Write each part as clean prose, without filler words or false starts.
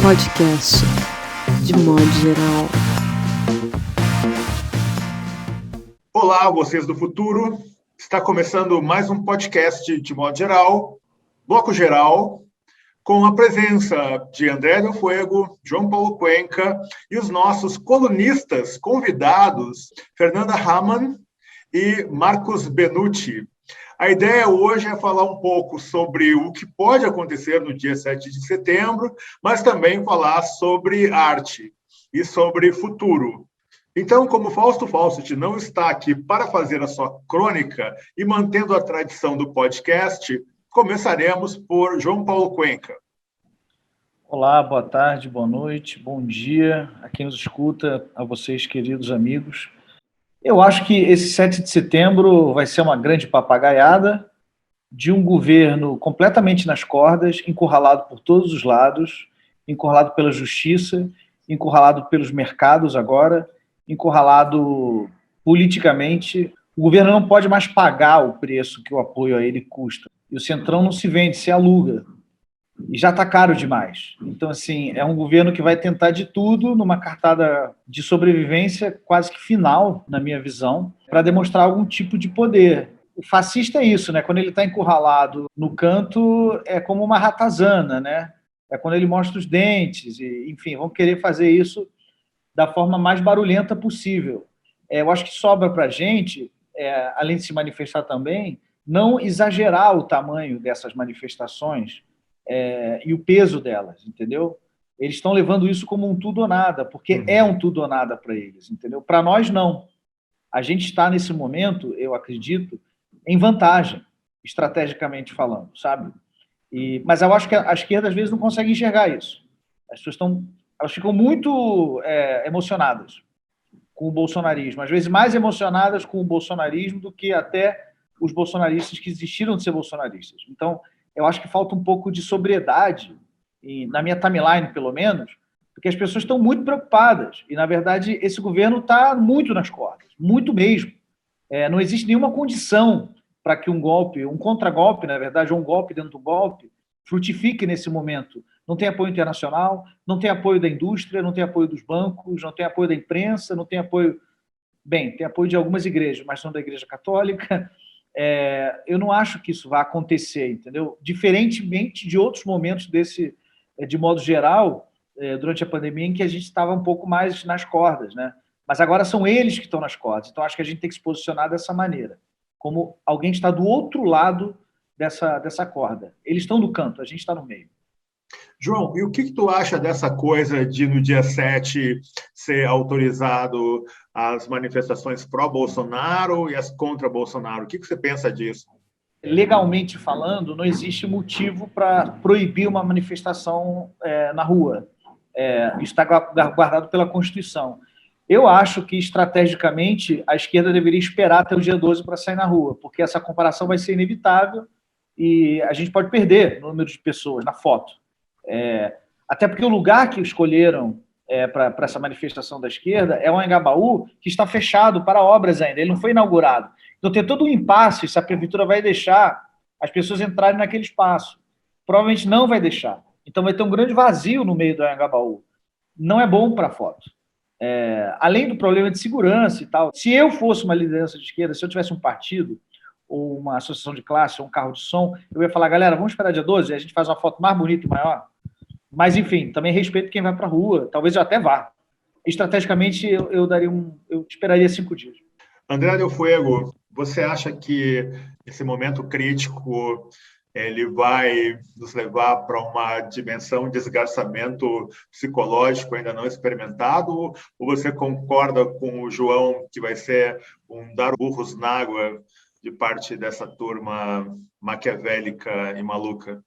Podcast, de modo geral. Olá, vocês do futuro. Está começando mais um podcast de modo geral, Bloco Geral, com a presença de André Del Fuego, João Paulo Cuenca e os nossos colunistas convidados, Fernanda Hamann e Marcos Benucci. A ideia hoje é falar um pouco sobre o que pode acontecer no dia 7 de setembro, mas também falar sobre arte e sobre futuro. Então, como Fausto Fawcett não está aqui para fazer a sua crônica e mantendo a tradição do podcast, começaremos por João Paulo Cuenca. Olá, boa tarde, boa noite, bom dia a quem nos escuta, a vocês, queridos amigos. Eu acho que esse 7 de setembro vai ser uma grande papagaiada de um governo completamente nas cordas, encurralado por todos os lados, encurralado pela justiça, encurralado pelos mercados agora, encurralado politicamente. O governo não pode mais pagar o preço que o apoio a ele custa. E o Centrão não se vende, se aluga. E já está caro demais. Então, assim, é um governo que vai tentar de tudo numa cartada de sobrevivência quase que final, na minha visão, para demonstrar algum tipo de poder. O fascista é isso, né? Quando ele está encurralado no canto, é como uma ratazana, né? É quando ele mostra os dentes, e, enfim, vão querer fazer isso da forma mais barulhenta possível. Eu acho que sobra para a gente, além de se manifestar também, não exagerar o tamanho dessas manifestações e o peso delas, entendeu? Eles estão levando isso como um tudo ou nada, porque é um tudo ou nada para eles, entendeu? Para nós, não. A gente está, nesse momento, eu acredito, em vantagem, estrategicamente falando, sabe? Mas eu acho que a esquerda, às vezes, não consegue enxergar isso. As pessoas elas ficam muito emocionadas com o bolsonarismo, às vezes mais emocionadas com o bolsonarismo do que até os bolsonaristas que desistiram de ser bolsonaristas. Então, eu acho que falta um pouco de sobriedade, na minha timeline, pelo menos, porque as pessoas estão muito preocupadas. E, na verdade, esse governo está muito nas cordas, muito mesmo. Não existe nenhuma condição para que um golpe, um contragolpe, na verdade, ou um golpe dentro do golpe, frutifique nesse momento. Não tem apoio internacional, não tem apoio da indústria, não tem apoio dos bancos, não tem apoio da imprensa, não tem apoio... Bem, tem apoio de algumas igrejas, mas não da Igreja Católica. Eu não acho que isso vai acontecer, entendeu? Diferentemente de outros momentos desse, de modo geral, durante a pandemia, em que a gente estava um pouco mais nas cordas, né? Mas agora são eles que estão nas cordas. Então, acho que a gente tem que se posicionar dessa maneira, como alguém que está do outro lado dessa corda. Eles estão no canto, a gente está no meio. João, e o que tu acha dessa coisa de, no dia 7, ser autorizado as manifestações pró-Bolsonaro e as contra-Bolsonaro? O que você pensa disso? Legalmente falando, não existe motivo para proibir uma manifestação na rua. Isso está guardado pela Constituição. Eu acho que, estrategicamente, a esquerda deveria esperar até o dia 12 para sair na rua, porque essa comparação vai ser inevitável e a gente pode perder o número de pessoas na foto. Até porque o lugar que escolheram para essa manifestação da esquerda é o Anhangabaú, que está fechado para obras ainda, ele não foi inaugurado. Então tem todo um impasse se a prefeitura vai deixar as pessoas entrarem naquele espaço. Provavelmente não vai deixar. Então vai ter um grande vazio no meio do Anhangabaú. Não é bom para a foto. Além do problema de segurança e tal. Se eu fosse uma liderança de esquerda, se eu tivesse um partido, ou uma associação de classe, ou um carro de som, eu ia falar, galera, vamos esperar dia 12, a gente faz uma foto mais bonita e maior. Mas, enfim, também respeito quem vai para a rua. Talvez eu até vá. Estrategicamente, eu esperaria 5 dias. André Del Fuego, você acha que esse momento crítico ele vai nos levar para uma dimensão de esgarçamento psicológico ainda não experimentado? Ou você concorda com o João que vai ser um dar burros na água de parte dessa turma maquiavélica e maluca?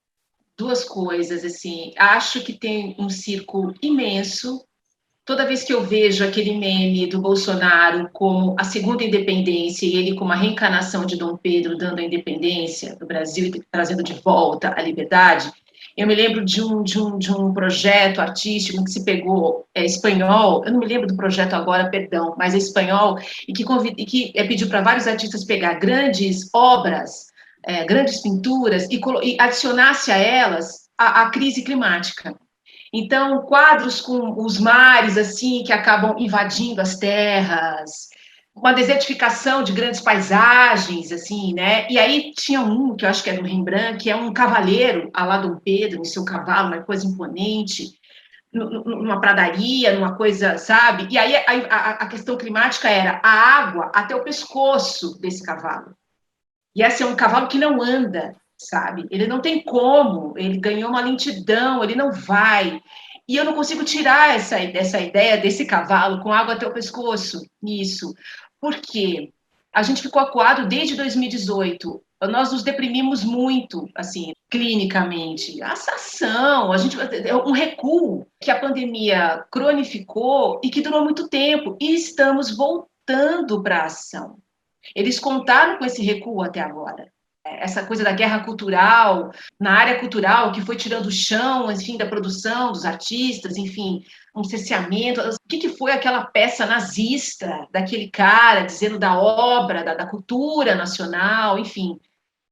Duas coisas, assim, acho que tem um circo imenso. Toda vez que eu vejo aquele meme do Bolsonaro como a segunda independência e ele como a reencarnação de Dom Pedro dando a independência do Brasil e trazendo de volta a liberdade, eu me lembro de um projeto artístico que se pegou espanhol, eu não me lembro do projeto agora, perdão, mas é espanhol, e que pediu para vários artistas pegar grandes obras, grandes pinturas e adicionasse a elas a crise climática. Então, quadros com os mares, assim, que acabam invadindo as terras, uma desertificação de grandes paisagens, assim, né? E aí tinha um, que eu acho que é do Rembrandt, que é um cavaleiro, à la Dom Pedro, em seu cavalo, uma coisa imponente, numa pradaria, numa coisa, sabe? E aí a questão climática era a água até o pescoço desse cavalo. E esse é um cavalo que não anda, sabe? Ele não tem como, ele ganhou uma lentidão, ele não vai. E eu não consigo tirar essa ideia desse cavalo com água até o pescoço, nisso. Por quê? A gente ficou acuado desde 2018. Nós nos deprimimos muito, assim, clinicamente. A ação, um recuo que a pandemia cronificou e que durou muito tempo. E estamos voltando para a ação. Eles contaram com esse recuo até agora. Essa coisa da guerra cultural, na área cultural, que foi tirando o chão, enfim, da produção, dos artistas, enfim, um cerceamento. O que foi aquela peça nazista daquele cara dizendo da obra, da cultura nacional, enfim.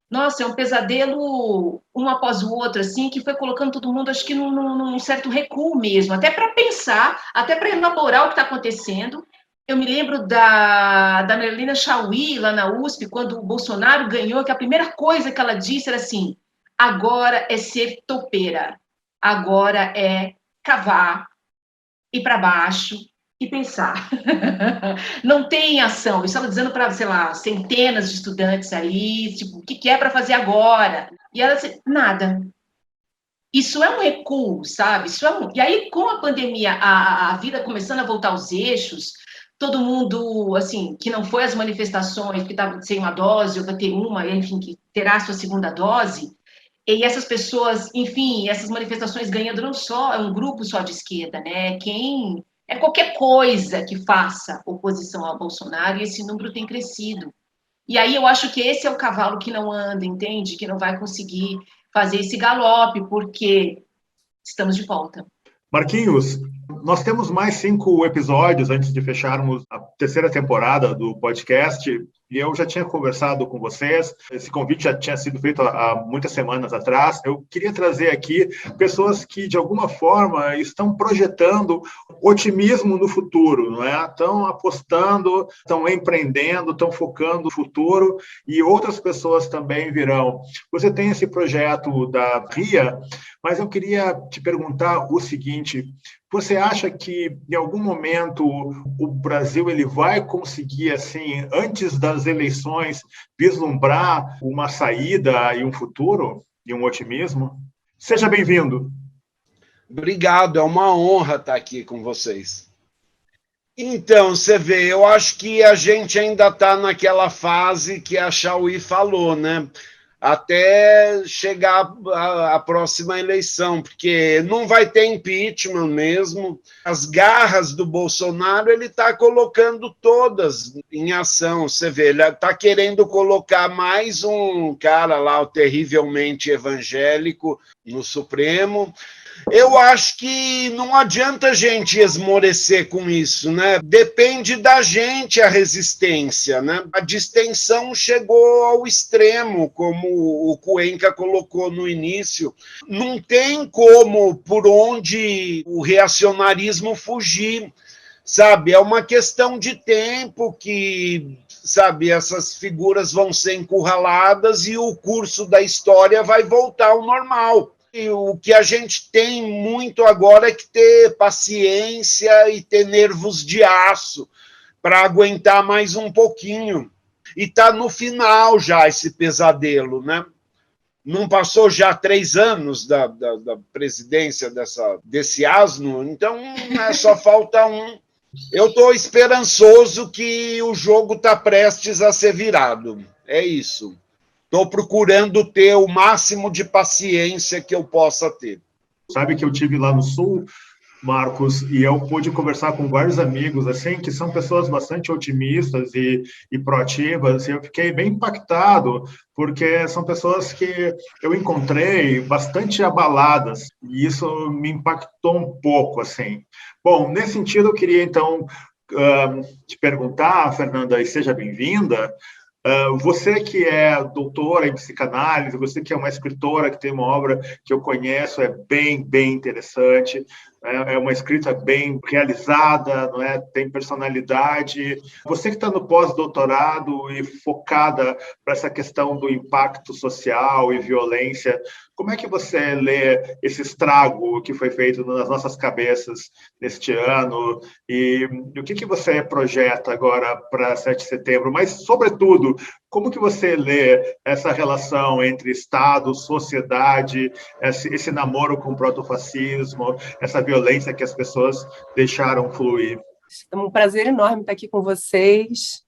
Nossa, é um pesadelo um após o outro, assim, que foi colocando todo mundo, acho que num certo recuo mesmo, até para pensar, até para elaborar o que está acontecendo. Eu me lembro da Merlina Chauí, lá na USP, quando o Bolsonaro ganhou, que a primeira coisa que ela disse era assim: agora é ser topeira, agora é cavar, ir para baixo e pensar. Não tem ação. Eu estava dizendo para, sei lá, centenas de estudantes ali, tipo, o que é para fazer agora? E ela disse, nada. Isso é um recuo, sabe? E aí, com a pandemia, a vida começando a voltar aos eixos, todo mundo, assim, que não foi às manifestações, que estava sem uma dose, ou vai ter uma, enfim, que terá a sua segunda dose, e essas pessoas, enfim, essas manifestações ganhando não só, é um grupo só de esquerda, né? É qualquer coisa que faça oposição ao Bolsonaro, e esse número tem crescido. E aí eu acho que esse é o cavalo que não anda, entende? Que não vai conseguir fazer esse galope, porque estamos de volta. Marquinhos, nós temos mais 5 episódios antes de fecharmos a terceira temporada do podcast, e eu já tinha conversado com vocês, esse convite já tinha sido feito há muitas semanas atrás. Eu queria trazer aqui pessoas que, de alguma forma, estão projetando otimismo no futuro, não é? Estão apostando, estão empreendendo, estão focando no futuro, e outras pessoas também virão. Você tem esse projeto da RIA, mas eu queria te perguntar o seguinte: você acha que, em algum momento, o Brasil ele vai conseguir, assim, antes das eleições, vislumbrar uma saída e um futuro e um otimismo? Seja bem-vindo. Obrigado, é uma honra estar aqui com vocês. Então, você vê, eu acho que a gente ainda está naquela fase que a Chauí falou, né? Até chegar a próxima eleição, porque não vai ter impeachment mesmo. As garras do Bolsonaro ele está colocando todas em ação. Você vê, ele está querendo colocar mais um cara lá, o terrivelmente evangélico, no Supremo. Eu acho que não adianta a gente esmorecer com isso, né? Depende da gente a resistência, né? A distensão chegou ao extremo, como o Cuenca colocou no início. Não tem como, por onde o reacionarismo fugir, sabe? É uma questão de tempo que, sabe, essas figuras vão ser encurraladas e o curso da história vai voltar ao normal. E o que a gente tem muito agora é que ter paciência e ter nervos de aço para aguentar mais um pouquinho. E está no final já esse pesadelo, né? Não passou já 3 anos da presidência desse asno, então só falta um. Eu estou esperançoso que o jogo está prestes a ser virado. É isso. Estou procurando ter o máximo de paciência que eu possa ter. Sabe que eu tive lá no Sul, Marcos, e eu pude conversar com vários amigos, assim, que são pessoas bastante otimistas e proativas, e eu fiquei bem impactado, porque são pessoas que eu encontrei bastante abaladas, e isso me impactou um pouco, assim. Bom, nesse sentido, eu queria, então, te perguntar, Fernanda, e seja bem-vinda, Você que é doutora em psicanálise, você que é uma escritora que tem uma obra que eu conheço, é bem interessante, é uma escrita bem realizada, não é? Tem personalidade. Você que está no pós-doutorado e focada para essa questão do impacto social e violência, como é que você lê esse estrago que foi feito nas nossas cabeças neste ano? E o que você projeta agora para 7 de setembro? Mas, sobretudo, como que você lê essa relação entre Estado, sociedade, esse namoro com o protofascismo, essa violência que as pessoas deixaram fluir? É um prazer enorme estar aqui com vocês.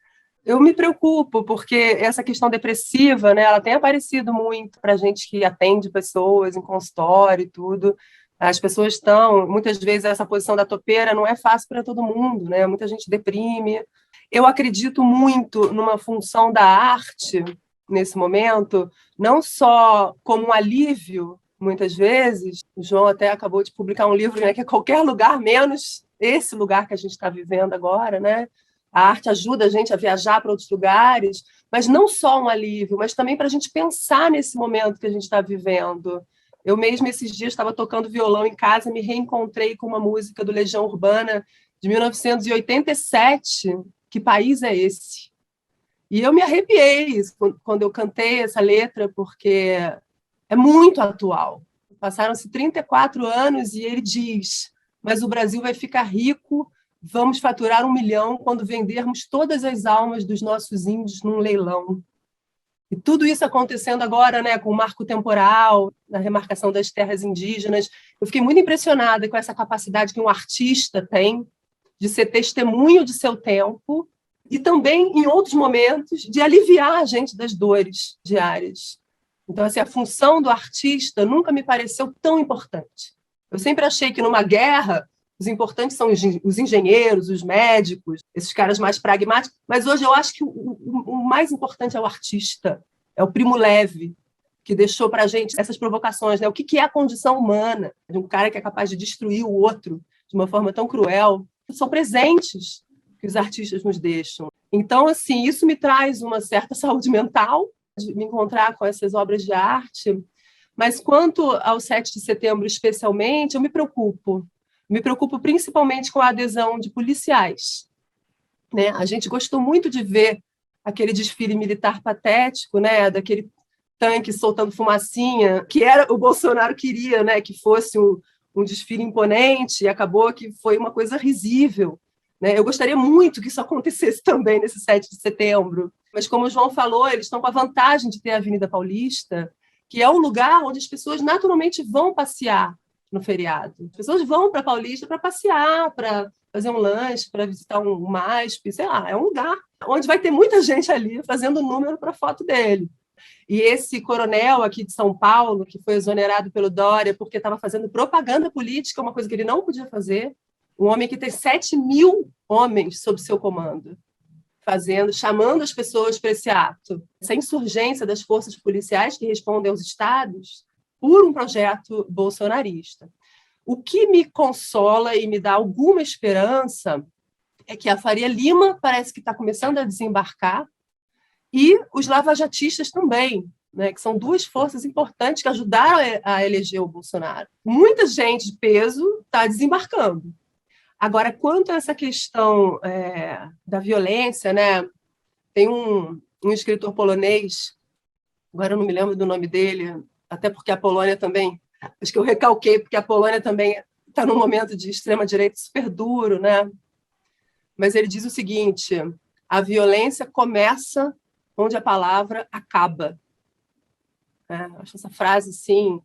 Eu me preocupo, porque essa questão depressiva, né, ela tem aparecido muito para a gente que atende pessoas em consultório e tudo. As pessoas estão, muitas vezes, essa posição da topeira não é fácil para todo mundo, né? Muita gente deprime. Eu acredito muito numa função da arte, nesse momento, não só como um alívio, muitas vezes. O João até acabou de publicar um livro, né, que é qualquer lugar menos esse lugar que a gente está vivendo agora, né? A arte ajuda a gente a viajar para outros lugares, mas não só um alívio, mas também para a gente pensar nesse momento que a gente está vivendo. Eu mesmo, esses dias, estava tocando violão em casa, me reencontrei com uma música do Legião Urbana de 1987. Que país é esse? E eu me arrepiei quando eu cantei essa letra, porque é muito atual. Passaram-se 34 anos e ele diz: mas o Brasil vai ficar rico, vamos faturar 1 milhão quando vendermos todas as almas dos nossos índios num leilão. E tudo isso acontecendo agora, né, com o marco temporal, na remarcação das terras indígenas. Eu fiquei muito impressionada com essa capacidade que um artista tem de ser testemunho de seu tempo e também, em outros momentos, de aliviar a gente das dores diárias. Então, assim, a função do artista nunca me pareceu tão importante. Eu sempre achei que, numa guerra, os importantes são os engenheiros, os médicos, esses caras mais pragmáticos, mas hoje eu acho que o mais importante é o artista, é o Primo Levi, que deixou para a gente essas provocações, né? O que é a condição humana de um cara que é capaz de destruir o outro de uma forma tão cruel? São presentes que os artistas nos deixam. Então, assim, isso me traz uma certa saúde mental, de me encontrar com essas obras de arte, mas quanto ao 7 de setembro especialmente, eu me preocupo. Me preocupo principalmente com a adesão de policiais, né? A gente gostou muito de ver aquele desfile militar patético, né? Daquele tanque soltando fumacinha, que era o Bolsonaro queria, né? Que fosse um desfile imponente, e acabou que foi uma coisa risível, né? Eu gostaria muito que isso acontecesse também nesse 7 de setembro, mas como o João falou, eles estão com a vantagem de ter a Avenida Paulista, que é um lugar onde as pessoas naturalmente vão passear no feriado. As pessoas vão para a Paulista para passear, para fazer um lanche, para visitar um MASP, sei lá, é um lugar onde vai ter muita gente ali fazendo número para a foto dele. E esse coronel aqui de São Paulo, que foi exonerado pelo Dória porque estava fazendo propaganda política, uma coisa que ele não podia fazer, um homem que tem 7.000 homens sob seu comando, chamando as pessoas para esse ato. Essa insurgência das forças policiais que respondem aos estados por um projeto bolsonarista. O que me consola e me dá alguma esperança é que a Faria Lima parece que está começando a desembarcar e os lavajatistas também, né, que são duas forças importantes que ajudaram a eleger o Bolsonaro. Muita gente de peso está desembarcando. Agora, quanto a essa questão da violência, né, tem um escritor polonês, agora eu não me lembro do nome dele, até porque a Polônia também, acho que eu recalquei, porque a Polônia também está num momento de extrema-direita super duro, né? Mas ele diz o seguinte: a violência começa onde a palavra acaba. Acho essa frase, assim,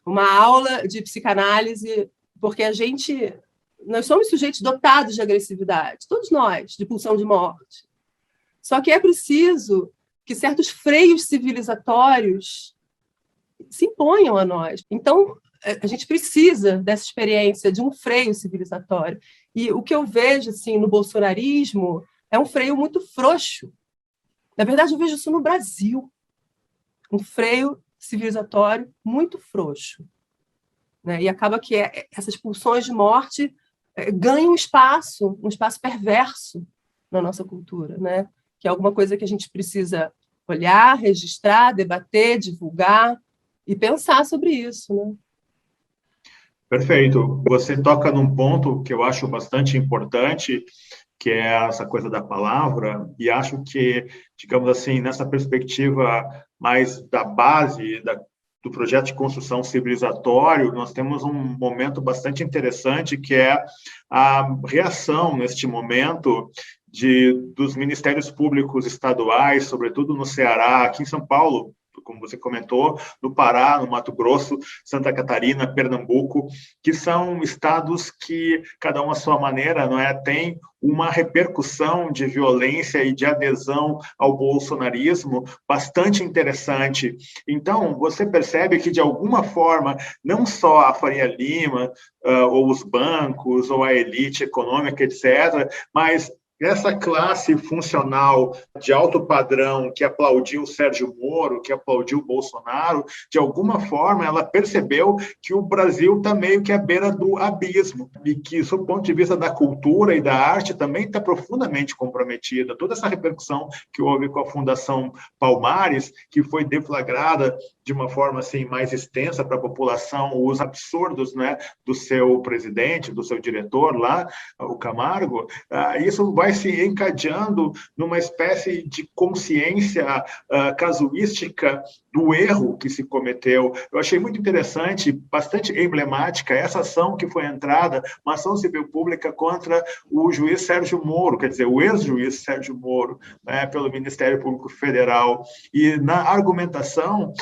uma aula de psicanálise, porque nós somos sujeitos dotados de agressividade, todos nós, de pulsão de morte. Só que é preciso que certos freios civilizatórios se imponham a nós. Então, a gente precisa dessa experiência de um freio civilizatório. E o que eu vejo assim, no bolsonarismo é um freio muito frouxo. Na verdade, eu vejo isso no Brasil. Um freio civilizatório muito frouxo. Né? E acaba que essas pulsões de morte ganham um espaço perverso na nossa cultura. Né? que é alguma coisa que a gente precisa olhar, registrar, debater, divulgar e pensar sobre isso, né? Perfeito. Você toca num ponto que eu acho bastante importante, que é essa coisa da palavra, e acho que, digamos assim, nessa perspectiva mais da base do projeto de construção civilizatório, nós temos um momento bastante interessante, que é a reação, neste momento, dos ministérios públicos estaduais, sobretudo no Ceará, aqui em São Paulo, como você comentou, no Pará, no Mato Grosso, Santa Catarina, Pernambuco, que são estados que, cada um à sua maneira, não é, tem uma repercussão de violência e de adesão ao bolsonarismo bastante interessante. Então, você percebe que, de alguma forma, não só a Faria Lima, ou os bancos, ou a elite econômica, etc., mas essa classe funcional de alto padrão que aplaudiu Sérgio Moro, que aplaudiu Bolsonaro, de alguma forma ela percebeu que o Brasil está meio que à beira do abismo e que, sob o ponto de vista da cultura e da arte, também está profundamente comprometida. Toda essa repercussão que houve com a Fundação Palmares, que foi deflagrada de uma forma assim mais extensa para a população, os absurdos, né, do seu presidente, do seu diretor lá, o Camargo, isso vai se encadeando numa espécie de consciência casuística do erro que se cometeu. Eu achei muito interessante, bastante emblemática, essa ação que foi entrada, uma ação civil pública contra o juiz Sérgio Moro, quer dizer, o ex-juiz Sérgio Moro, né, pelo Ministério Público Federal. E na argumentação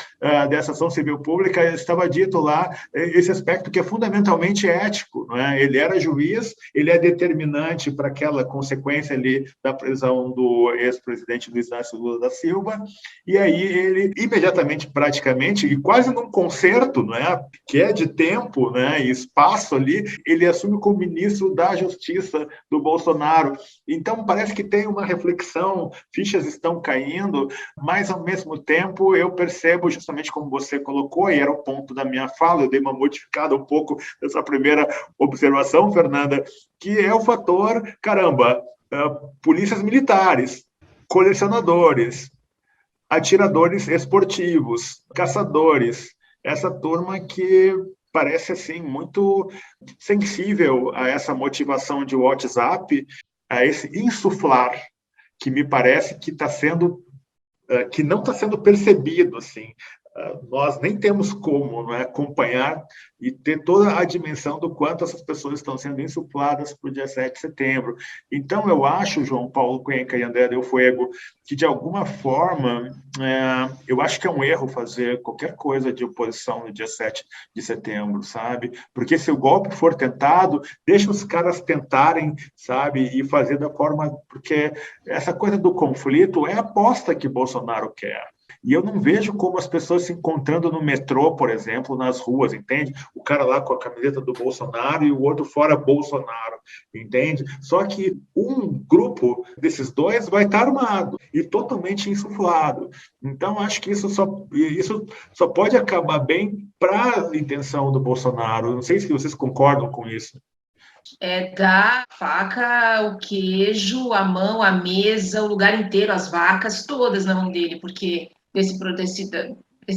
dessa ação civil pública estava dito lá esse aspecto que é fundamentalmente ético, né? Ele era juiz, ele é determinante para aquela consequência ali da prisão do ex-presidente Luiz Inácio Lula da Silva, e aí ele imediatamente, praticamente, e quase num concerto, né, que é de tempo, né, e espaço ali, ele assume como ministro da Justiça do Bolsonaro. Então, parece que tem uma reflexão, fichas estão caindo, mas, ao mesmo tempo, eu percebo, justamente como você colocou, e era o ponto da minha fala, eu dei uma modificada um pouco dessa primeira observação, Fernanda, que é o fator, caramba, polícias militares, colecionadores, atiradores esportivos, caçadores, essa turma que parece assim muito sensível a essa motivação de WhatsApp, a esse insuflar que me parece que está sendo que não está sendo percebido assim. Nós nem temos como, não é, acompanhar e ter toda a dimensão do quanto essas pessoas estão sendo insufladas para o dia 7 de setembro. Então, eu acho, João Paulo Cuenca e André Del Fuego, que, de alguma forma, eu acho que é um erro fazer qualquer coisa de oposição no dia 7 de setembro, sabe? Porque se o golpe for tentado, deixa os caras tentarem, sabe? E fazer da forma... Porque essa coisa do conflito é a aposta que Bolsonaro quer. E eu não vejo como as pessoas se encontrando no metrô, por exemplo, nas ruas, entende? O cara lá com a camiseta do Bolsonaro e o outro fora Bolsonaro, entende? Só que um grupo desses dois vai estar armado e totalmente insuflado. Então, acho que isso só pode acabar bem para a intenção do Bolsonaro. Não sei se vocês concordam com isso. É dar a faca, o queijo, a mão, a mesa, o lugar inteiro, as vacas, todas na mão dele, porque desse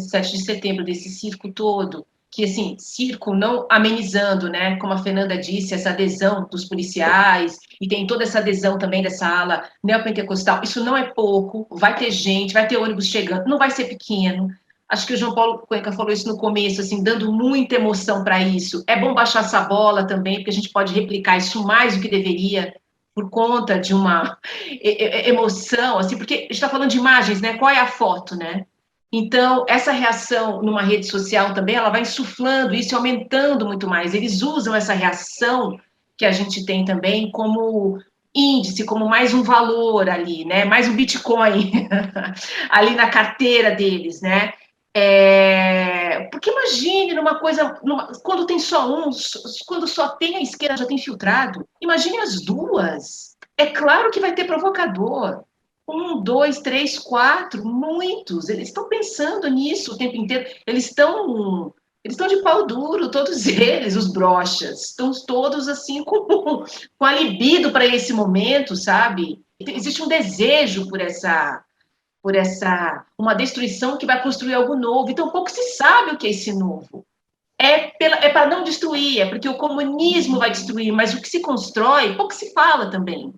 7 de setembro, desse circo todo, que, assim, circo não amenizando, né, como a Fernanda disse, essa adesão dos policiais, e tem toda essa adesão também dessa ala neopentecostal, isso não é pouco, vai ter gente, vai ter ônibus chegando, não vai ser pequeno. Acho que o João Paulo Cuenca falou isso no começo, assim, dando muita emoção para isso. É bom baixar essa bola também, porque a gente pode replicar isso mais do que deveria, por conta de uma emoção, assim, porque a gente está falando de imagens, né? Qual é a foto, né? Então, essa reação numa rede social também, ela vai insuflando isso e aumentando muito mais. Eles usam essa reação que a gente tem também como índice, como mais um valor ali, né? Mais um Bitcoin ali na carteira deles, né? Porque imagine quando tem só quando só tem a esquerda já tem filtrado, imagine as duas. É claro que vai ter provocador. 1, 2, 3, 4, muitos. Eles estão pensando nisso o tempo inteiro. Eles estão de pau duro, todos eles, os broxas. Estão todos assim com a libido para esse momento, sabe? Existe um desejo por uma destruição que vai construir algo novo. Então, pouco se sabe o que é esse novo. É para não destruir, é porque o comunismo vai destruir, mas o que se constrói, pouco se fala também.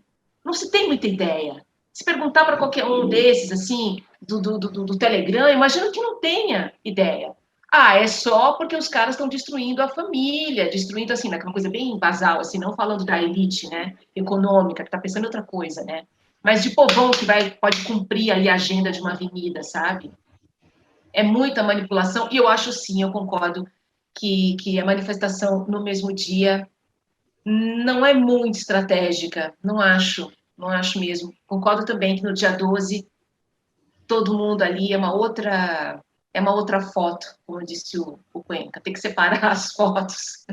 Não se tem muita ideia. Se perguntar para qualquer um desses, assim, do Telegram, imagino que não tenha ideia. É só porque os caras estão destruindo a família, destruindo, assim, naquela coisa bem basal, assim, não falando da elite, né, econômica, que está pensando em outra coisa, né, mas de povão que pode cumprir ali a agenda de uma avenida, sabe? É muita manipulação, e eu acho sim, eu concordo, que a manifestação no mesmo dia não é muito estratégica, não acho mesmo. Concordo também que no dia 12, todo mundo ali é uma outra foto, como disse o Cuenca, tem que separar as fotos.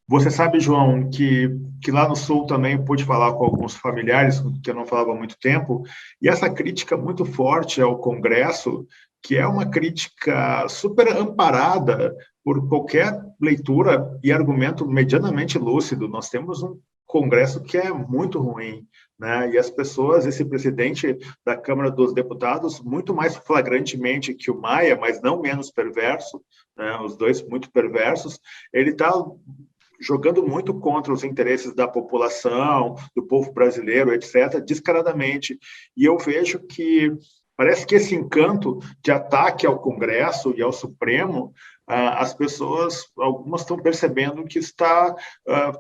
Você sabe, João, que lá no Sul também pude falar com alguns familiares que eu não falava há muito tempo, e essa crítica muito forte ao Congresso, que é uma crítica super amparada por qualquer leitura e argumento medianamente lúcido. Nós temos um Congresso que é muito ruim, né? E as pessoas, esse presidente da Câmara dos Deputados, muito mais flagrantemente que o Maia, mas não menos perverso, né? Os dois muito perversos, ele está jogando muito contra os interesses da população, do povo brasileiro, etc., descaradamente. E eu vejo que parece que esse encanto de ataque ao Congresso e ao Supremo, as pessoas, algumas estão percebendo que está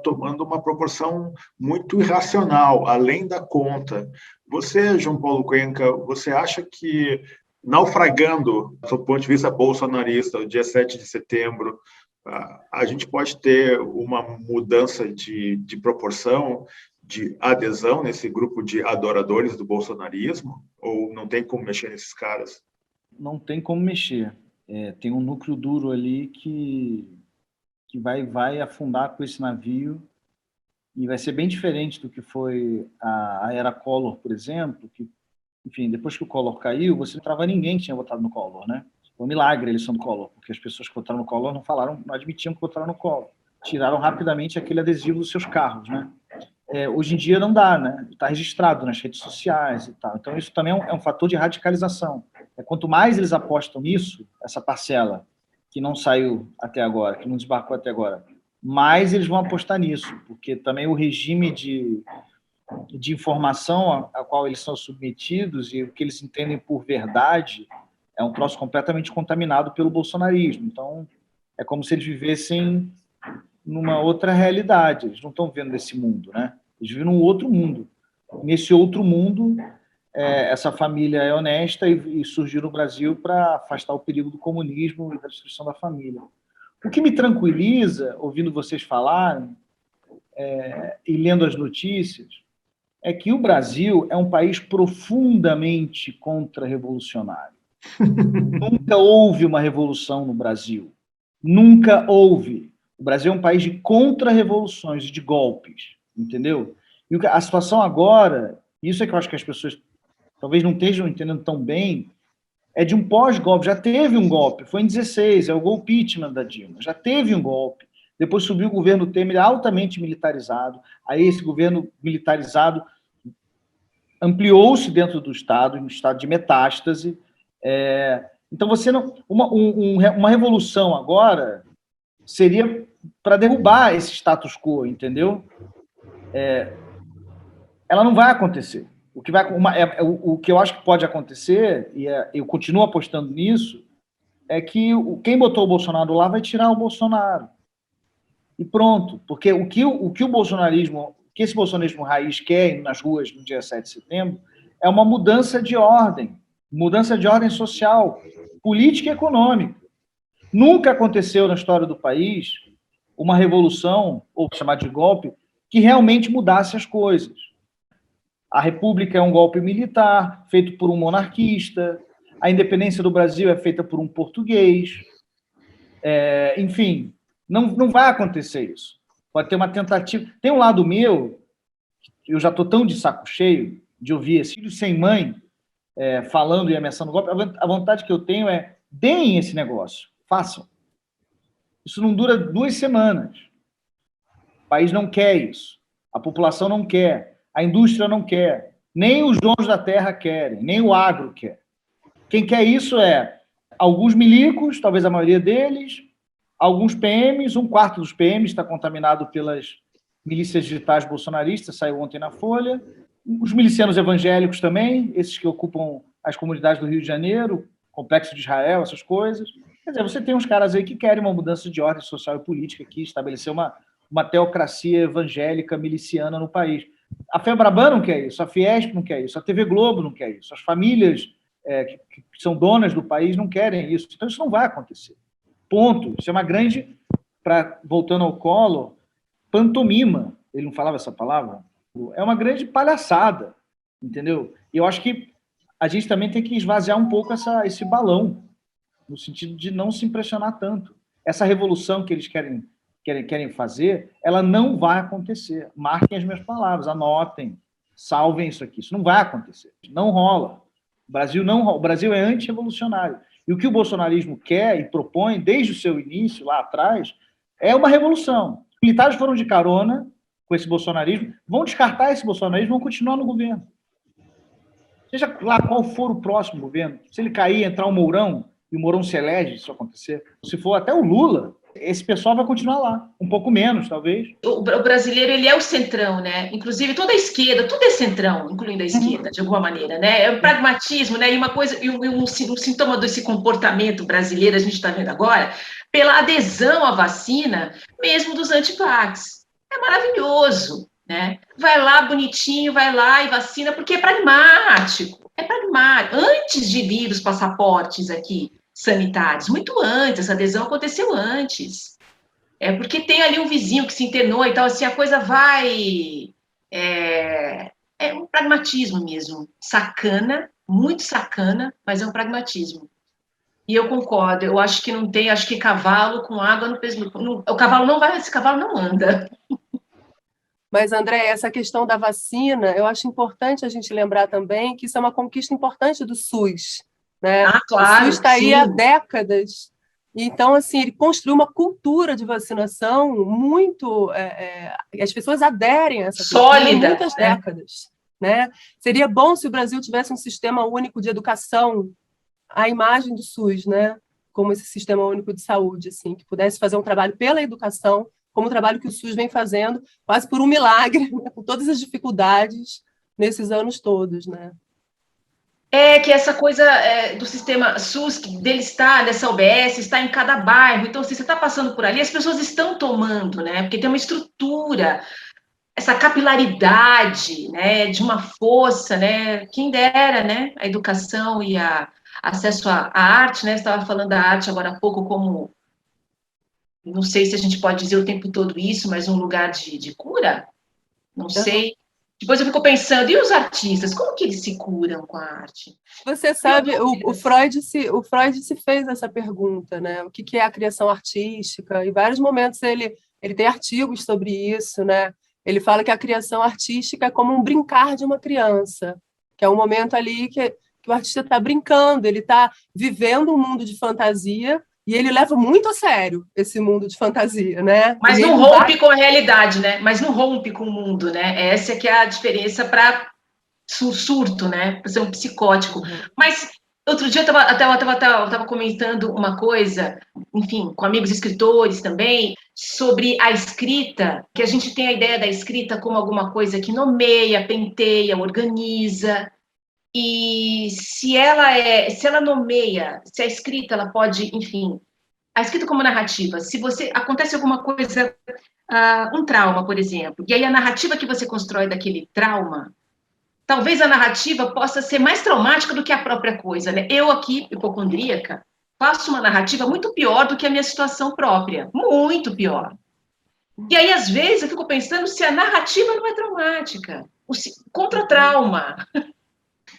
tomando uma proporção muito irracional, além da conta. Você, João Paulo Cuenca, você acha que, naufragando, do ponto de vista bolsonarista, o dia 7 de setembro, a gente pode ter uma mudança de proporção, de adesão nesse grupo de adoradores do bolsonarismo? Ou não tem como mexer nesses caras? Não tem como mexer. Tem um núcleo duro ali que vai afundar com esse navio, e vai ser bem diferente do que foi a era Collor, por exemplo, que, enfim, depois que o Collor caiu, você não trava ninguém que tinha votado no Collor, né? Foi um milagre a eleição do Collor, porque as pessoas que votaram no Collor não admitiam que votaram no Collor. Tiraram rapidamente aquele adesivo dos seus carros, né? Hoje em dia não dá, né? Está registrado nas redes sociais e tal. Então isso também é um fator de radicalização. Quanto mais eles apostam nisso, essa parcela que não saiu até agora, que não desbarcou até agora, mais eles vão apostar nisso, porque também o regime de informação a qual eles são submetidos e o que eles entendem por verdade é um troço completamente contaminado pelo bolsonarismo. Então, é como se eles vivessem numa outra realidade. Eles não estão vivendo nesse mundo, né? Eles vivem num outro mundo. Nesse outro mundo, essa família é honesta e surgiu no Brasil para afastar o perigo do comunismo e da destruição da família. O que me tranquiliza, ouvindo vocês falarem e lendo as notícias, é que o Brasil é um país profundamente contra-revolucionário. Nunca houve uma revolução no Brasil. Nunca houve. O Brasil é um país de contra-revoluções, de golpes, entendeu? E a situação agora, isso é que eu acho que as pessoas talvez não estejam entendendo tão bem, é de um pós-golpe. Já teve um golpe, foi em 16, é o golpeachment da Dilma. Já teve um golpe. Depois subiu o governo Temer altamente militarizado. Aí esse governo militarizado ampliou-se dentro do Estado, em um estado de metástase. Então, você não, uma revolução agora seria para derrubar esse status quo, entendeu? Ela não vai acontecer. O que eu acho que pode acontecer, e eu continuo apostando nisso, é que quem botou o Bolsonaro lá vai tirar o Bolsonaro. E pronto. Porque o que esse bolsonarismo raiz quer nas ruas no dia 7 de setembro é uma mudança de ordem social, política e econômica. Nunca aconteceu na história do país uma revolução, ou chamar de golpe, que realmente mudasse as coisas. A República é um golpe militar, feito por um monarquista, a independência do Brasil é feita por um português. Enfim, não vai acontecer isso. Pode ter uma tentativa. Tem um lado meu, eu já estou tão de saco cheio de ouvir esse filho sem mãe falando e ameaçando o golpe. A vontade que eu tenho é: deem esse negócio, façam. Isso não dura 2 semanas. O país não quer isso. A população não quer. A indústria não quer. Nem os donos da terra querem, nem o agro quer. Quem quer isso é alguns milicos, talvez a maioria deles, alguns PMs, um quarto dos PMs está contaminado pelas milícias digitais bolsonaristas, saiu ontem na Folha, os milicianos evangélicos também, esses que ocupam as comunidades do Rio de Janeiro, Complexo de Israel, essas coisas. Quer dizer, você tem uns caras aí que querem uma mudança de ordem social e política aqui, estabelecer uma teocracia evangélica miliciana no país. A FEBRABAN não quer isso, a Fiesp não quer isso, a TV Globo não quer isso, as famílias que são donas do país não querem isso. Então, isso não vai acontecer. Ponto. Isso é uma grande, voltando ao Collor, pantomima. Ele não falava essa palavra? É uma grande palhaçada, entendeu? E eu acho que a gente também tem que esvaziar um pouco esse balão, no sentido de não se impressionar tanto. Essa revolução que eles querem fazer, ela não vai acontecer. Marquem as minhas palavras, anotem, salvem isso aqui. Isso não vai acontecer. Não rola. O Brasil é anti-revolucionário. E o que o bolsonarismo quer e propõe, desde o seu início, lá atrás, é uma revolução. Os militares foram de carona com esse bolsonarismo, vão descartar esse bolsonarismo, vão continuar no governo. Seja lá qual for o próximo governo, se ele cair, entrar o Mourão, e o Mourão se elege, se isso acontecer, se for até o Lula, esse pessoal vai continuar lá, um pouco menos, talvez. O brasileiro, ele é o centrão, né? Inclusive, toda a esquerda, tudo é centrão, incluindo a esquerda, de alguma maneira, né? É o pragmatismo, né? E uma coisa, um sintoma desse comportamento brasileiro, a gente está vendo agora, pela adesão à vacina, mesmo dos antivax. É maravilhoso, né? Vai lá bonitinho, vai lá e vacina, porque é pragmático. É pragmático. Antes de vir os passaportes aqui sanitários, muito antes, essa adesão aconteceu antes. É porque tem ali um vizinho que se internou e tal, assim, a coisa vai... É um pragmatismo mesmo. Sacana, muito sacana, mas é um pragmatismo. E eu concordo, eu acho que não tem, acho que cavalo com água no peso... O cavalo não vai, esse cavalo não anda. Mas, André, essa questão da vacina, eu acho importante a gente lembrar também que isso é uma conquista importante do SUS, né? Ah, claro, o SUS está aí há décadas. Então, assim, ele construiu uma cultura de vacinação muito... as pessoas aderem a essa cultura sólida, há muitas décadas. Né? Seria bom se o Brasil tivesse um sistema único de educação à imagem do SUS, né? Como esse sistema único de saúde, assim, que pudesse fazer um trabalho pela educação, como o trabalho que o SUS vem fazendo, quase por um milagre, né? Com todas as dificuldades nesses anos todos, né? É que essa coisa do sistema SUS, dele está nessa OBS, está em cada bairro. Então, se você está passando por ali, as pessoas estão tomando, né? Porque tem uma estrutura, essa capilaridade, né? De uma força, né? Quem dera, né? A educação e acesso à arte, né? Você estava falando da arte agora há pouco como... Não sei se a gente pode dizer o tempo todo isso, mas um lugar de cura? Não sei. Depois eu fico pensando, e os artistas, como que eles se curam com a arte? Você sabe, o Freud se fez essa pergunta, né? O que é a criação artística? Em vários momentos ele tem artigos sobre isso, né? Ele fala que a criação artística é como um brincar de uma criança, que é um momento ali que o artista está brincando, ele está vivendo um mundo de fantasia, e ele leva muito a sério esse mundo de fantasia, né? Mas não rompe com a realidade, né? Mas não rompe com o mundo, né? Essa que é a diferença para surto, né? Para ser um psicótico. Mas outro dia eu estava comentando uma coisa, enfim, com amigos escritores também, sobre a escrita, que a gente tem a ideia da escrita como alguma coisa que nomeia, penteia, organiza. E se ela nomeia, se a escrita ela pode, enfim, a escrita como narrativa, se acontece alguma coisa, um trauma, por exemplo, e aí a narrativa que você constrói daquele trauma, talvez a narrativa possa ser mais traumática do que a própria coisa, né? Eu aqui, hipocondríaca, faço uma narrativa muito pior do que a minha situação própria, muito pior. E aí, às vezes, eu fico pensando se a narrativa não é traumática, contra trauma.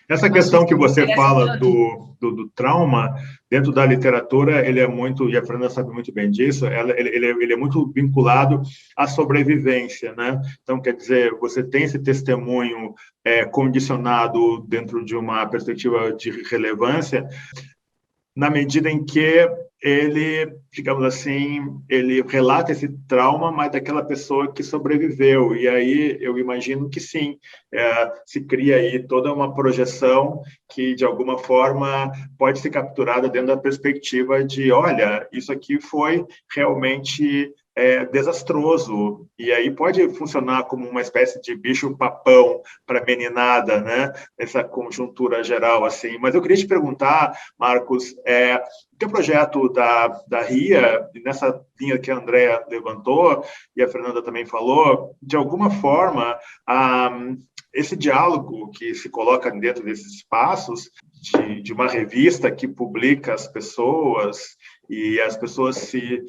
Essa questão que você fala do trauma, dentro da literatura, ele é muito, e a Fernanda sabe muito bem disso, ele é muito vinculado à sobrevivência, né? Então, quer dizer, você tem esse testemunho condicionado dentro de uma perspectiva de relevância. na medida em que ele, digamos assim, ele relata esse trauma, mas daquela pessoa que sobreviveu. E aí eu imagino que sim, se cria aí toda uma projeção que, de alguma forma, pode ser capturada dentro da perspectiva de, olha, isso aqui foi realmente desastroso. E aí pode funcionar como uma espécie de bicho-papão para a meninada, né? Essa conjuntura geral, assim. Mas eu queria te perguntar, Marcos, o teu projeto da RIA, nessa linha que a Andrea levantou e a Fernanda também falou, de alguma forma, esse diálogo que se coloca dentro desses espaços, de uma revista que publica as pessoas e as pessoas se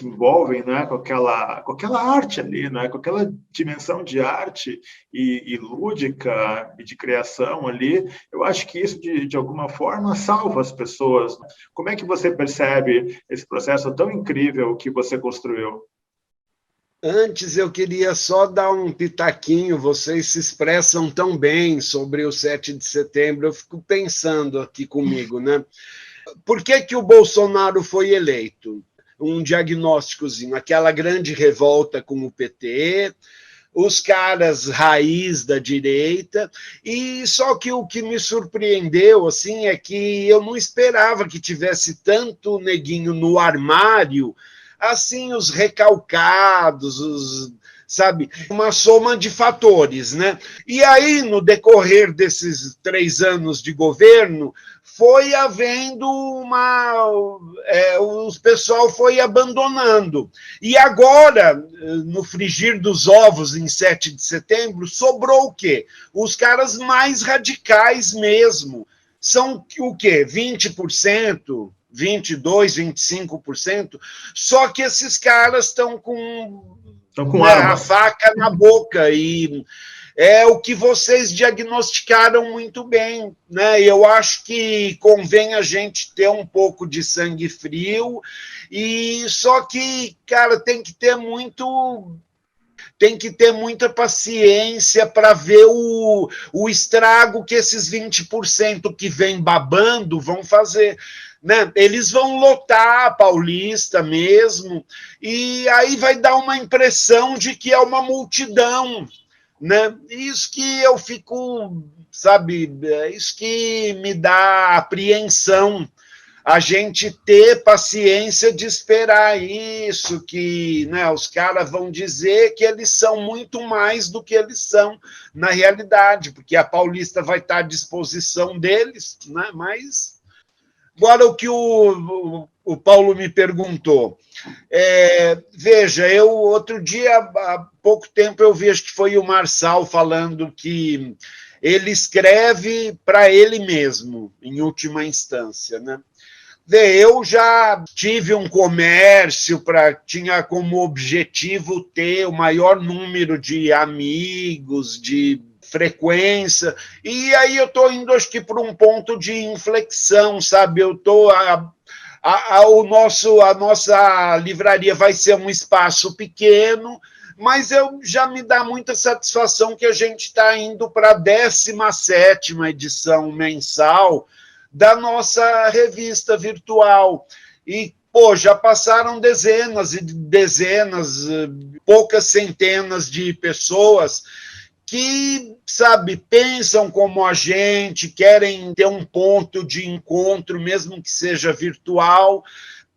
envolvem, né, com aquela arte ali, né, com aquela dimensão de arte e lúdica e de criação ali, eu acho que isso, de alguma forma, salva as pessoas. Como é que você percebe esse processo tão incrível que você construiu? Antes, eu queria só dar um pitaquinho. Vocês se expressam tão bem sobre o 7 de setembro. Eu fico pensando aqui comigo, né? Por que o Bolsonaro foi eleito? Um diagnósticozinho, aquela grande revolta com o PT, os caras raiz da direita, e só que o que me surpreendeu assim é que eu não esperava que tivesse tanto neguinho no armário, assim, os recalcados, sabe, uma soma de fatores, né? E aí, no decorrer desses 3 anos de governo, foi havendo o pessoal foi abandonando. E agora, no frigir dos ovos, em 7 de setembro, sobrou o quê? Os caras mais radicais mesmo. São o quê? 20%? 22%, 25%, só que esses caras estão com a faca na boca, e é o que vocês diagnosticaram muito bem, né? Eu acho que convém a gente ter um pouco de sangue frio, e só que, cara, tem que ter muita paciência para ver o estrago que esses 20% que vem babando vão fazer. Né? Eles vão lotar a Paulista mesmo, e aí vai dar uma impressão de que é uma multidão. Né? Isso que eu fico, sabe, isso que me dá apreensão, a gente ter paciência de esperar isso, que, né, os caras vão dizer que eles são muito mais do que eles são na realidade, porque a Paulista vai estar à disposição deles, né? Mas agora o que o Paulo me perguntou. Veja, eu outro dia, há pouco tempo, eu vi, acho que foi o Marçal falando que ele escreve para ele mesmo, em última instância, né? Eu já tive um comércio tinha como objetivo ter o maior número de amigos, de frequência, e aí eu estou indo, acho que, para um ponto de inflexão, sabe? Eu estou a nossa livraria vai ser um espaço pequeno, mas já me dá muita satisfação que a gente está indo para a 17ª edição mensal da nossa revista virtual. E, já passaram dezenas e dezenas, poucas centenas de pessoas que, sabe, pensam como a gente, querem ter um ponto de encontro, mesmo que seja virtual,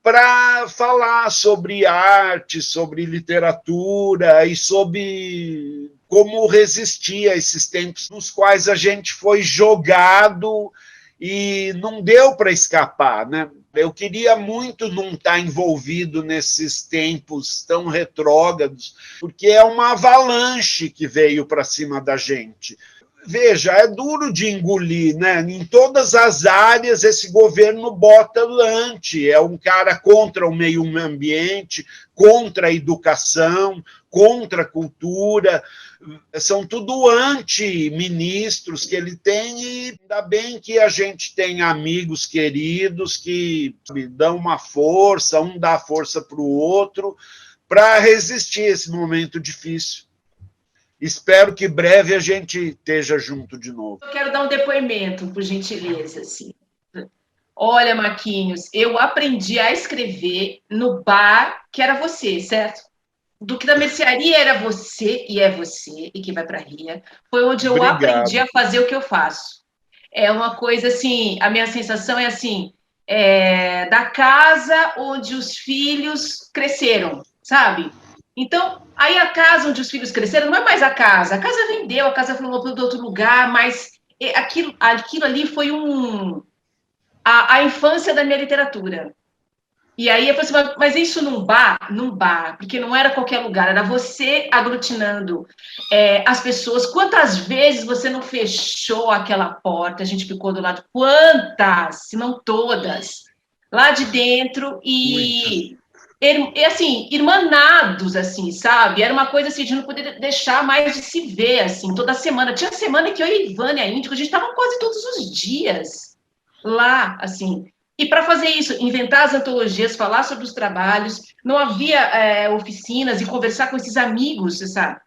para falar sobre arte, sobre literatura e sobre como resistir a esses tempos nos quais a gente foi jogado e não deu para escapar, né? Eu queria muito não estar envolvido nesses tempos tão retrógrados, porque é uma avalanche que veio para cima da gente. Veja, é duro de engolir, né? Em todas as áreas, esse governo bota lante. É um cara contra o meio ambiente, contra a educação, contra a cultura. São tudo anti-ministros que ele tem, e ainda bem que a gente tem amigos queridos que dão uma força, um dá força para o outro, para resistir a esse momento difícil. Espero que breve a gente esteja junto de novo. Eu quero dar um depoimento, por gentileza. Assim. Olha, Marquinhos, eu aprendi a escrever no bar que era você, certo? Do que da mercearia era você, e que vai para a Ria. Foi onde eu aprendi Obrigado. a fazer o que eu faço. É uma coisa assim, a minha sensação é assim, da casa onde os filhos cresceram, sabe? Então, aí a casa onde os filhos cresceram não é mais a casa vendeu, a casa foi para outro lugar, mas aquilo ali foi a infância da minha literatura. E aí eu falei assim, mas isso num bar? Num bar, porque não era qualquer lugar, era você aglutinando as pessoas. Quantas vezes você não fechou aquela porta, a gente ficou do lado, quantas, se não todas, lá de dentro e assim, irmanados, assim, sabe? Era uma coisa assim, de não poder deixar mais de se ver, assim, toda semana. Tinha semana que eu e Ivânia Índico, a gente estava quase todos os dias lá, assim. E para fazer isso, inventar as antologias, falar sobre os trabalhos, não havia oficinas e conversar com esses amigos, você sabe?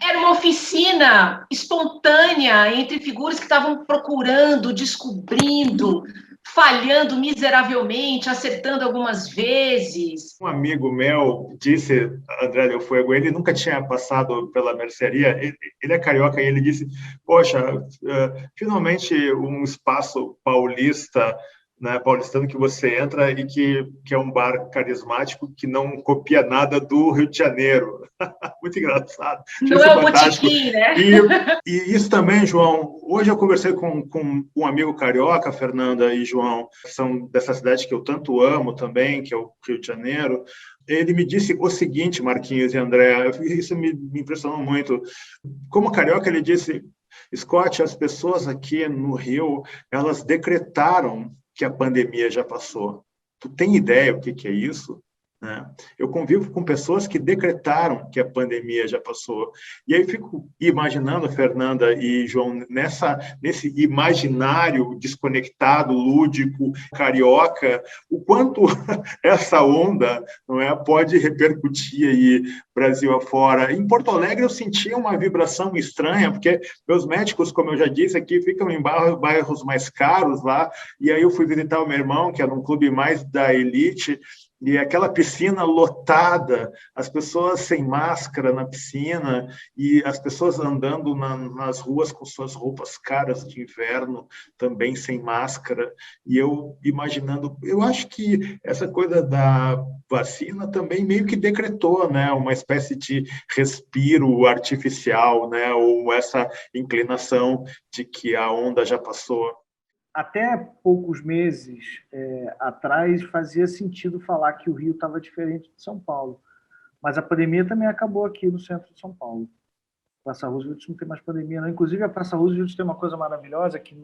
Era uma oficina espontânea entre figuras que estavam procurando, descobrindo, falhando miseravelmente, acertando algumas vezes. Um amigo meu disse, André Del Fuego, ele nunca tinha passado pela mercearia, ele é carioca e ele disse, poxa, finalmente um espaço paulista, né, paulistano, que você entra e que é um bar carismático que não copia nada do Rio de Janeiro. Muito engraçado. Não é o botequim, né? E isso também, João, hoje eu conversei com um amigo carioca, Fernanda e João, que são dessa cidade que eu tanto amo também, que é o Rio de Janeiro. Ele me disse o seguinte, Marquinhos e André, isso me impressionou muito. Como carioca, ele disse, Scott, as pessoas aqui no Rio, elas decretaram que a pandemia já passou. Tu tem ideia o que é isso? Né? Eu convivo com pessoas que decretaram que a pandemia já passou. E aí fico imaginando, Fernanda e João, nesse imaginário desconectado, lúdico, carioca, o quanto essa onda, não é, pode repercutir aí Brasil afora. Em Porto Alegre eu sentia uma vibração estranha, porque meus médicos, como eu já disse aqui, ficam em bairros mais caros lá, e aí eu fui visitar o meu irmão, que era um clube mais da elite, e aquela piscina lotada, as pessoas sem máscara na piscina e as pessoas andando nas ruas com suas roupas caras de inverno, também sem máscara. E eu imaginando, eu acho que essa coisa da vacina também meio que decretou, né, uma espécie de respiro artificial, né, ou essa inclinação de que a onda já passou. Até poucos meses atrás fazia sentido falar que o Rio estava diferente de São Paulo, mas a pandemia também acabou aqui no centro de São Paulo. Praça Roosevelt não tem mais pandemia, não. Inclusive a Praça Roosevelt tem uma coisa maravilhosa que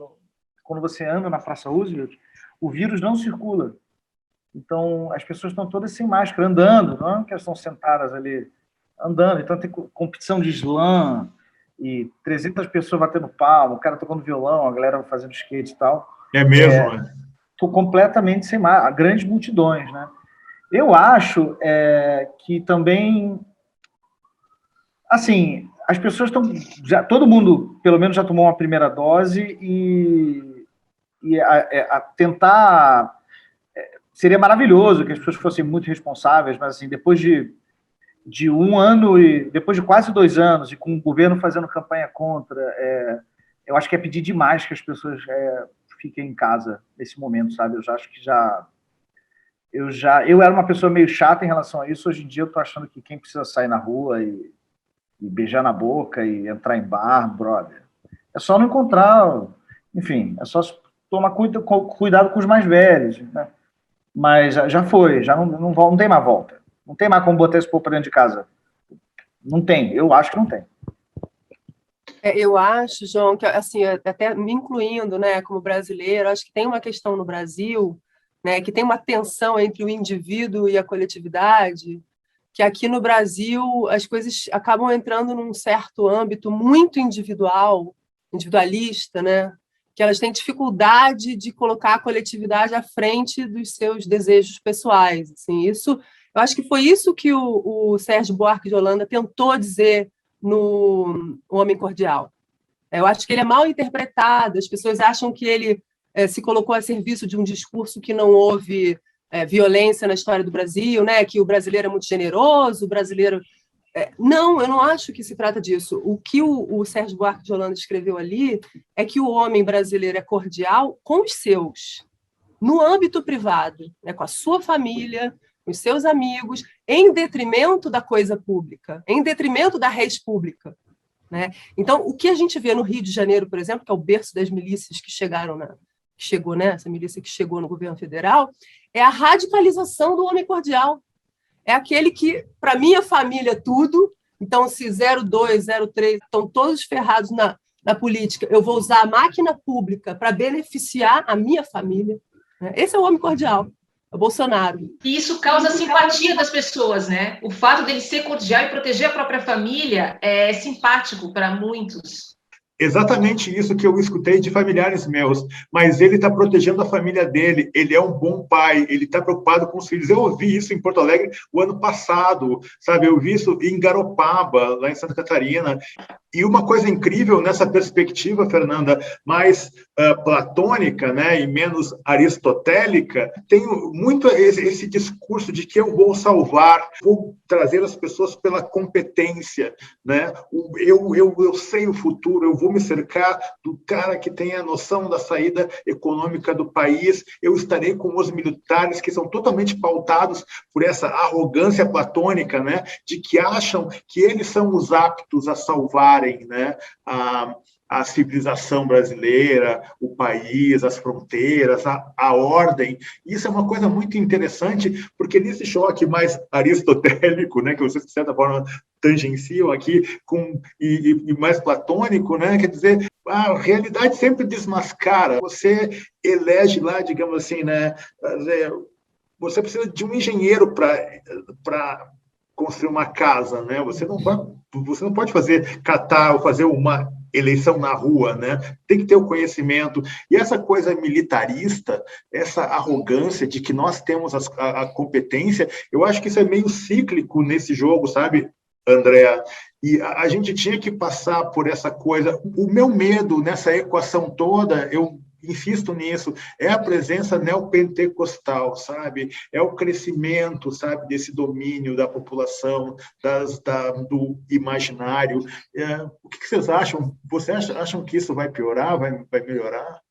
quando você anda na Praça Roosevelt, o vírus não circula. Então as pessoas estão todas sem máscara, andando, não é que elas estão sentadas ali, andando. Então tem competição de slam, e 300 pessoas batendo palma, o cara tocando violão, a galera fazendo skate e tal. É mesmo, né? Tô completamente sem máscara, grandes multidões, né? Eu acho que também, assim, as pessoas estão, todo mundo, pelo menos, já tomou uma primeira dose e tentar, seria maravilhoso que as pessoas fossem muito responsáveis, mas assim, depois de um ano e depois de quase 2 anos e com o governo fazendo campanha contra, eu acho que é pedir demais que as pessoas fiquem em casa nesse momento, sabe? Eu já acho que eu era uma pessoa meio chata em relação a isso. Hoje em dia eu tô achando que quem precisa sair na rua e beijar na boca e entrar em bar, brother, é só não encontrar, enfim, é só tomar cuidado com os mais velhos, né? Mas já foi, já não tem mais volta. Não tem mais como botar esse povo para dentro de casa. Não tem, eu acho que não tem. Eu acho, João, que assim, até me incluindo, né, como brasileiro, acho que tem uma questão no Brasil, né, que tem uma tensão entre o indivíduo e a coletividade, que aqui no Brasil as coisas acabam entrando num certo âmbito muito individualista, né, que elas têm dificuldade de colocar a coletividade à frente dos seus desejos pessoais. Assim, isso, eu acho que foi isso que o Sérgio Buarque de Holanda tentou dizer no O Homem Cordial. Eu acho que ele é mal interpretado, as pessoas acham que ele se colocou a serviço de um discurso que não houve violência na história do Brasil, né? Que o brasileiro é muito generoso, o brasileiro... Não, eu não acho que se trata disso. O que o Sérgio Buarque de Holanda escreveu ali é que o homem brasileiro é cordial com os seus, no âmbito privado, né? Com a sua família, com os seus amigos, em detrimento da coisa pública, em detrimento da res pública, né? Então, o que a gente vê no Rio de Janeiro, por exemplo, que é o berço das milícias que chegou, né? Essa milícia que chegou no governo federal, é a radicalização do homem cordial. É aquele que, para minha família, tudo. Então, se 02, 03 estão todos ferrados na política, eu vou usar a máquina pública para beneficiar a minha família. Esse é o homem cordial, é o Bolsonaro. E isso causa simpatia das pessoas, né? O fato dele ser cordial e proteger a própria família é simpático para muitos. Exatamente isso que eu escutei de familiares meus, mas ele está protegendo a família dele, ele é um bom pai, ele está preocupado com os filhos. Eu ouvi isso em Porto Alegre o ano passado, sabe? Eu vi isso em Garopaba, lá em Santa Catarina. E uma coisa incrível nessa perspectiva, Fernanda, mais platônica, né, e menos aristotélica, tem muito esse discurso de que eu vou salvar, vou trazer as pessoas pela competência, né? Eu sei o futuro, eu vou me cercar do cara que tem a noção da saída econômica do país, eu estarei com os militares que são totalmente pautados por essa arrogância platônica, né, de que acham que eles são os aptos a salvarem, né, a civilização brasileira, o país, as fronteiras, a ordem. Isso é uma coisa muito interessante, porque nesse choque mais aristotélico, né, que vocês, de certa forma, tangenciam aqui, e mais platônico, né, quer dizer, a realidade sempre desmascara. Você elege lá, digamos assim, né, você precisa de um engenheiro para construir uma casa, né? Você não pode catar ou fazer uma eleição na rua, né? Tem que ter o conhecimento. E essa coisa militarista, essa arrogância de que nós temos a competência, eu acho que isso é meio cíclico nesse jogo, sabe, Andréa? E a gente tinha que passar por essa coisa. O meu medo nessa equação toda, eu insisto nisso, é a presença neopentecostal, sabe? É o crescimento, sabe, desse domínio da população, do imaginário. O que vocês acham? Vocês acham que isso vai piorar, vai melhorar?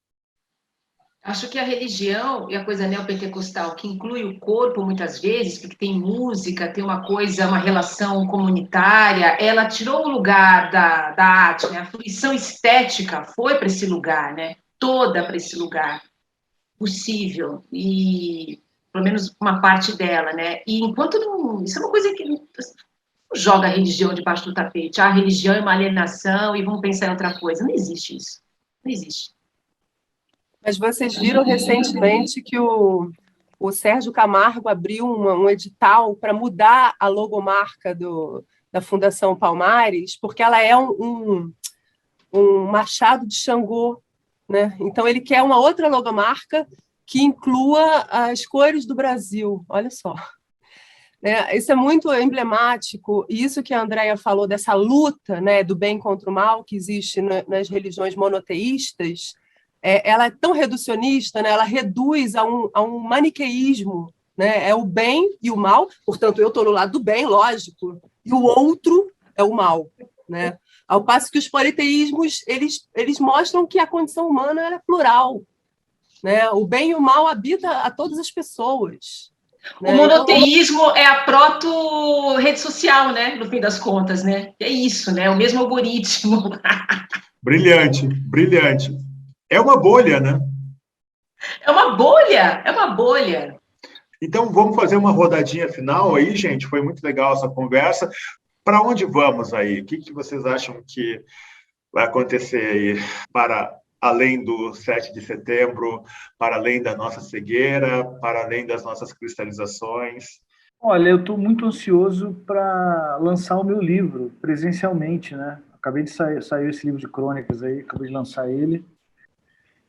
Acho que a religião e a coisa neopentecostal, que inclui o corpo muitas vezes, porque tem música, tem uma coisa, uma relação comunitária, ela tirou o lugar da arte, né? A fruição estética foi para esse lugar, né? Toda para esse lugar possível, e pelo menos uma parte dela, né? E enquanto não... Isso é uma coisa que não joga a religião debaixo do tapete. A religião é uma alienação e vamos pensar em outra coisa. Não existe isso. Não existe. Mas vocês viram recentemente que o Sérgio Camargo abriu um edital para mudar a logomarca da Fundação Palmares, porque ela é um machado de Xangô, né? Então, ele quer uma outra logomarca que inclua as cores do Brasil. Olha só. Isso é muito emblemático. E isso que a Andréia falou, dessa luta, né, do bem contra o mal que existe nas religiões monoteístas, ela é tão reducionista, né? Ela reduz a um maniqueísmo, né? É o bem e o mal, portanto, eu estou no lado do bem, lógico, e o outro é o mal, né? Ao passo que os politeísmos, eles mostram que a condição humana é plural, né? O bem e o mal habitam a todas as pessoas. O monoteísmo é a proto-rede social, né? No fim das contas, né? É isso, né? O mesmo algoritmo. Brilhante, brilhante. É uma bolha, né? É uma bolha, é uma bolha. Então, vamos fazer uma rodadinha final aí, gente. Foi muito legal essa conversa. Para onde vamos aí? O que vocês acham que vai acontecer aí para além do 7 de setembro, para além da nossa cegueira, para além das nossas cristalizações? Olha, eu estou muito ansioso para lançar o meu livro presencialmente, né? Acabei de sair esse livro de crônicas aí, acabei de lançar ele.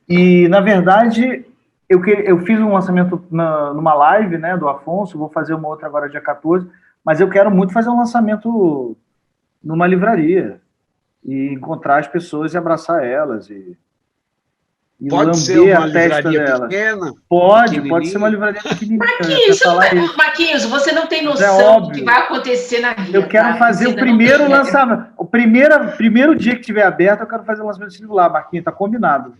E, na verdade, eu fiz um lançamento numa live, né, do Afonso, vou fazer uma outra agora dia 14, mas eu quero muito fazer um lançamento numa livraria e encontrar as pessoas e abraçar elas. e Pode ser lamber uma a testa livraria dela. pequena? Pode ser uma livraria pequenininha. Marquinhos, você não tem Mas é noção do que óbvio. vai acontecer na vida. Eu quero tá? fazer Você o ainda primeiro não tem ideia. lançamento. O primeiro dia que tiver aberto, eu quero fazer o lançamento desse livro lá, Marquinhos, tá combinado.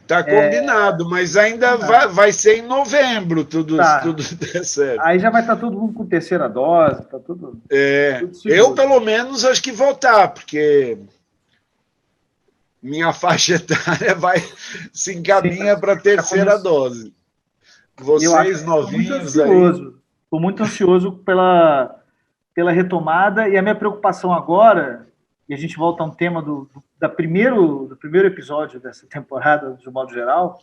Tá combinado, mas ainda vai ser em novembro, tudo der certo. Aí já vai estar todo mundo com terceira dose, tá tudo seguro. Eu, pelo menos, acho que vou estar, porque minha faixa etária se encaminha para a terceira dose. Vocês novinhos aí... Estou muito ansioso pela retomada, e a minha preocupação agora, e a gente volta a um tema do primeiro episódio dessa temporada, de um modo geral,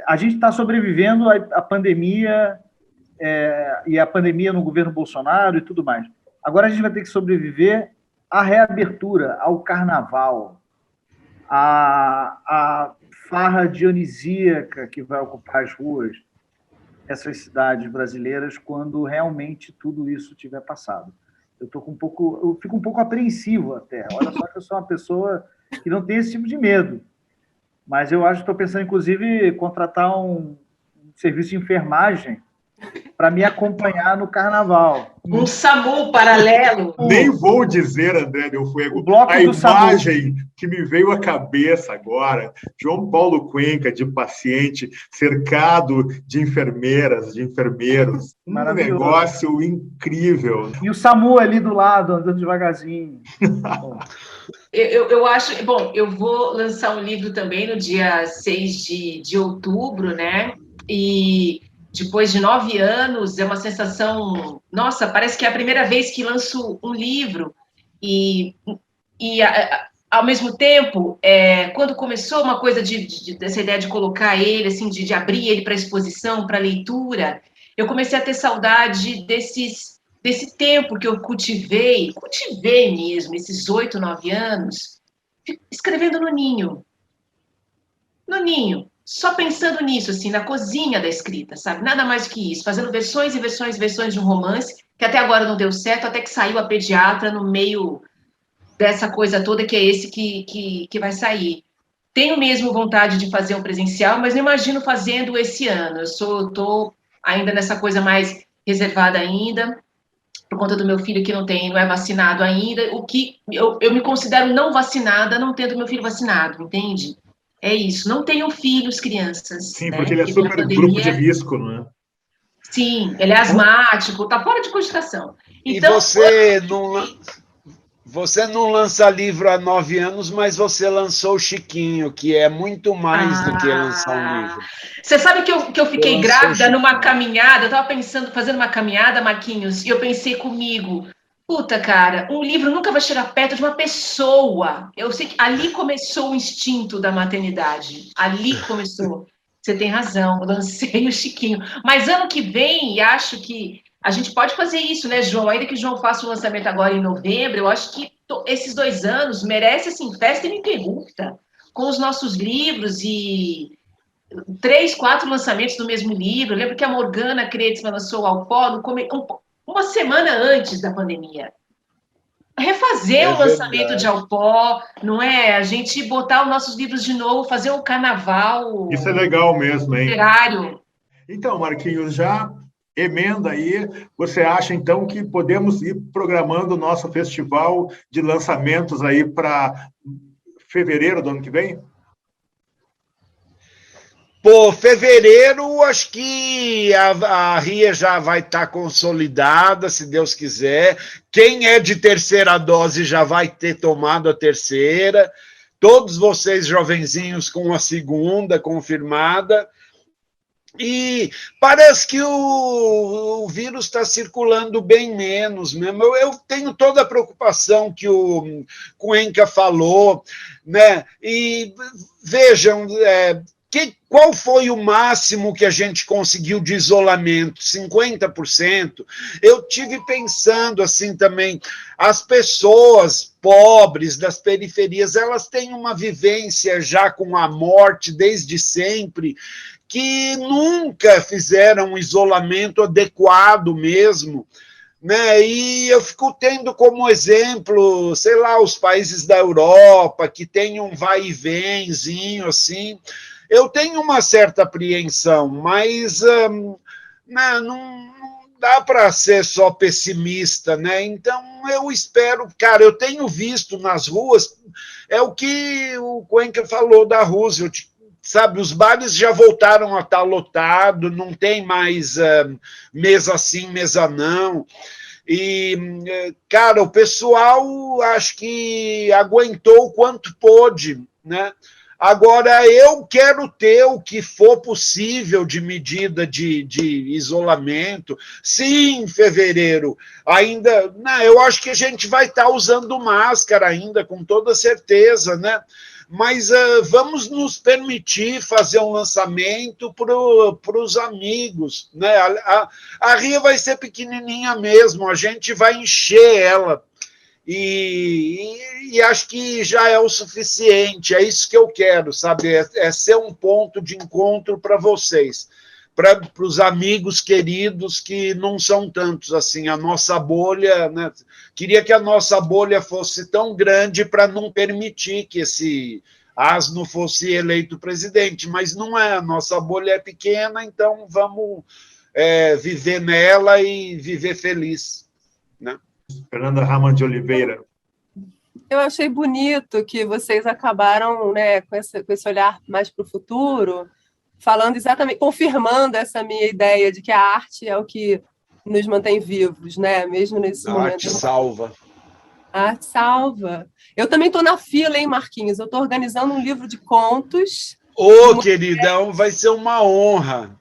a gente está sobrevivendo à pandemia, e a pandemia no governo Bolsonaro e tudo mais. Agora a gente vai ter que sobreviver à reabertura, ao carnaval, à farra dionisíaca que vai ocupar as ruas dessas cidades brasileiras quando realmente tudo isso tiver passado. Eu fico um pouco apreensivo até. Olha só que eu sou uma pessoa que não tem esse tipo de medo. Mas eu acho que estou pensando, inclusive, em contratar um serviço de enfermagem para me acompanhar no carnaval. Um SAMU paralelo. Nem vou dizer, André Del Fuego, a imagem que me veio à cabeça agora, João Paulo Cuenca, de paciente, cercado de enfermeiras, de enfermeiros. Um negócio incrível. E o SAMU ali do lado, andando devagarzinho. Eu acho... Bom, eu vou lançar um livro também no dia 6 de outubro, né? E... depois de 9 anos, é uma sensação... Nossa, parece que é a primeira vez que lanço um livro. E ao mesmo tempo, quando começou uma coisa dessa ideia de colocar ele, assim, de abrir ele para exposição, para leitura, eu comecei a ter saudade desse tempo que eu cultivei mesmo, esses 8, 9 anos, escrevendo no ninho. No ninho. Só pensando nisso, assim, na cozinha da escrita, sabe? Nada mais do que isso, fazendo versões e versões e versões de um romance, que até agora não deu certo, até que saiu a Pediatra no meio dessa coisa toda, que é esse que vai sair. Tenho mesmo vontade de fazer um presencial, mas não imagino fazendo esse ano. Eu estou ainda nessa coisa mais reservada ainda, por conta do meu filho que não é vacinado ainda, o que eu me considero não vacinada, não tendo meu filho vacinado, entende? É isso, não tenham filhos, crianças. Sim, né? porque ele é super grupo de risco, não é? Sim, ele é asmático, está fora de cogitação. Então, você não lança livro há 9 anos, mas você lançou o Chiquinho, que é muito mais do que lançar um livro. Você sabe que eu fiquei grávida numa caminhada, eu estava pensando, fazendo uma caminhada, Marquinhos, e eu pensei comigo, puta, cara, um livro nunca vai chegar perto de uma pessoa. Eu sei que ali começou o instinto da maternidade. Ali começou. Você tem razão, eu lancei o Chiquinho. Mas ano que vem, acho que a gente pode fazer isso, né, João? Ainda que o João faça o lançamento agora em novembro, eu acho que esses 2 anos merece, assim, festa ininterrupta, com os nossos livros e 3, 4 lançamentos do mesmo livro. Eu lembro que a Morgana Kretzmann lançou o Alpó uma semana antes da pandemia. Refazer o lançamento de Alpó, não é? A gente botar os nossos livros de novo, fazer um carnaval. Isso é legal mesmo, hein? Literário. Então, Marquinhos, já emenda aí. Você acha, então, que podemos ir programando o nosso festival de lançamentos aí para fevereiro do ano que vem? Pô, fevereiro, acho que a RIA já vai estar consolidada, se Deus quiser. Quem é de terceira dose já vai ter tomado a terceira. Todos vocês, jovenzinhos, com a segunda confirmada. E parece que o vírus está circulando bem menos mesmo. Eu tenho toda a preocupação que o Cuenca falou, né? E vejam... qual foi o máximo que a gente conseguiu de isolamento? 50%? Eu tive pensando assim também, as pessoas pobres das periferias, elas têm uma vivência já com a morte desde sempre, que nunca fizeram um isolamento adequado mesmo, né? E eu fico tendo como exemplo, sei lá, os países da Europa, que tem um vai e venzinho, assim. Eu tenho uma certa apreensão, mas né, não dá para ser só pessimista, né? Então, eu espero, cara, eu tenho visto nas ruas, é o que o Cuenca falou da Roosevelt, sabe, os bares já voltaram a estar lotados, não tem mais mesa sim, mesa não. E, cara, o pessoal acho que aguentou o quanto pôde, né? Agora, eu quero ter o que for possível de medida de isolamento. Sim, em fevereiro, ainda. Não, eu acho que a gente vai estar usando máscara ainda, com toda certeza, né? Mas vamos nos permitir fazer um lançamento para os amigos, né? A Ria vai ser pequenininha mesmo, a gente vai encher ela. E acho que já é o suficiente, é isso que eu quero, sabe? É ser um ponto de encontro para vocês, para os amigos queridos que não são tantos assim, a nossa bolha, né? Queria que a nossa bolha fosse tão grande para não permitir que esse asno fosse eleito presidente, mas não é, a nossa bolha é pequena, então vamos viver nela e viver feliz, né? Fernanda Raman de Oliveira. Eu achei bonito que vocês acabaram, né, com esse olhar mais para o futuro, falando exatamente, confirmando essa minha ideia de que a arte é o que nos mantém vivos, né? Mesmo nesse momento. A arte salva. A arte salva. Eu também estou na fila, hein, Marquinhos? Eu estou organizando um livro de contos. Ô, queridão, vai ser uma honra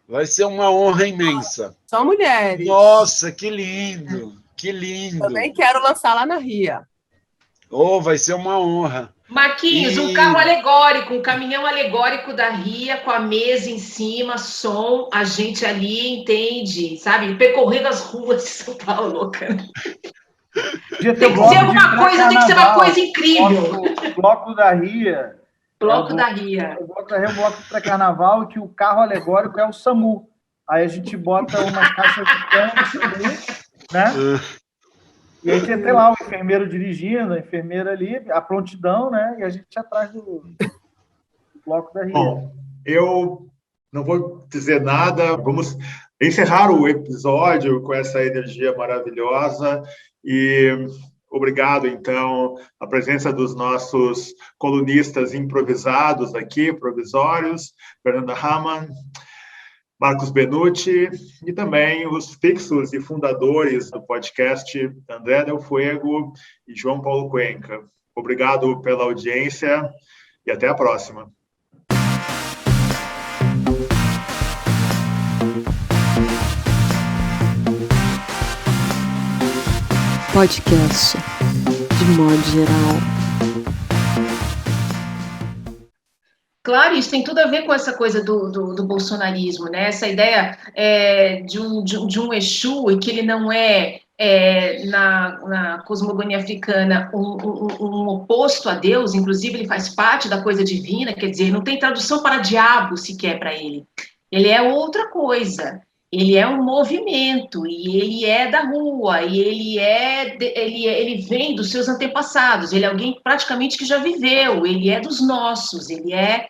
imensa. Só mulheres. Nossa, que lindo, que lindo. Também quero lançar lá na Ria. Oh, vai ser uma honra. Marquinhos, um carro alegórico, um caminhão alegórico da Ria, com a mesa em cima, som, a gente ali entende, sabe? Percorrendo as ruas de São Paulo, cara. Tem que ser alguma coisa, tem que ser uma coisa incrível. Bloco da Ria. Bloco da Ria. O Bloco da Ria é o bloco para carnaval, que o carro alegórico é o SAMU. Aí a gente bota umas caixas de cano, né? E aí tem lá o enfermeiro dirigindo, a enfermeira ali, a prontidão, né? E a gente atrás do Bloco da Ria. Bom, eu não vou dizer nada, vamos encerrar o episódio com essa energia maravilhosa e obrigado, então, a presença dos nossos colunistas improvisados aqui, provisórios, Fernanda Raman, Marcos Benucci, e também os fixos e fundadores do podcast, André Del Fuego e João Paulo Cuenca. Obrigado pela audiência e até a próxima. Podcast, de modo geral. Claro, isso tem tudo a ver com essa coisa do bolsonarismo, né? Essa ideia de um Exu, e que ele não na cosmogonia africana, um oposto a Deus, inclusive ele faz parte da coisa divina, quer dizer, não tem tradução para diabo sequer para ele. Ele é outra coisa. Ele é um movimento, e ele é da rua, e ele vem dos seus antepassados, ele é alguém praticamente que já viveu, ele é dos nossos, ele é...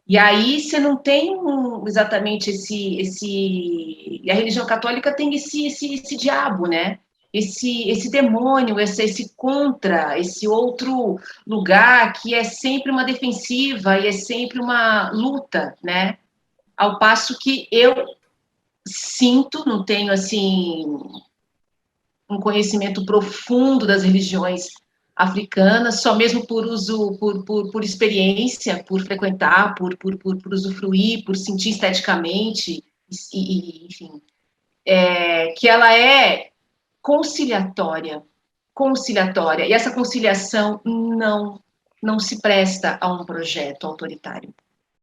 E aí você não tem exatamente esse... E a religião católica tem esse diabo, né? Esse demônio, esse contra, esse outro lugar que é sempre uma defensiva e é sempre uma luta, né? Ao passo que eu sinto, não tenho, assim, um conhecimento profundo das religiões africanas, só mesmo por uso, por experiência, por frequentar, por usufruir, por sentir esteticamente, enfim, que ela é conciliatória, e essa conciliação não se presta a um projeto autoritário.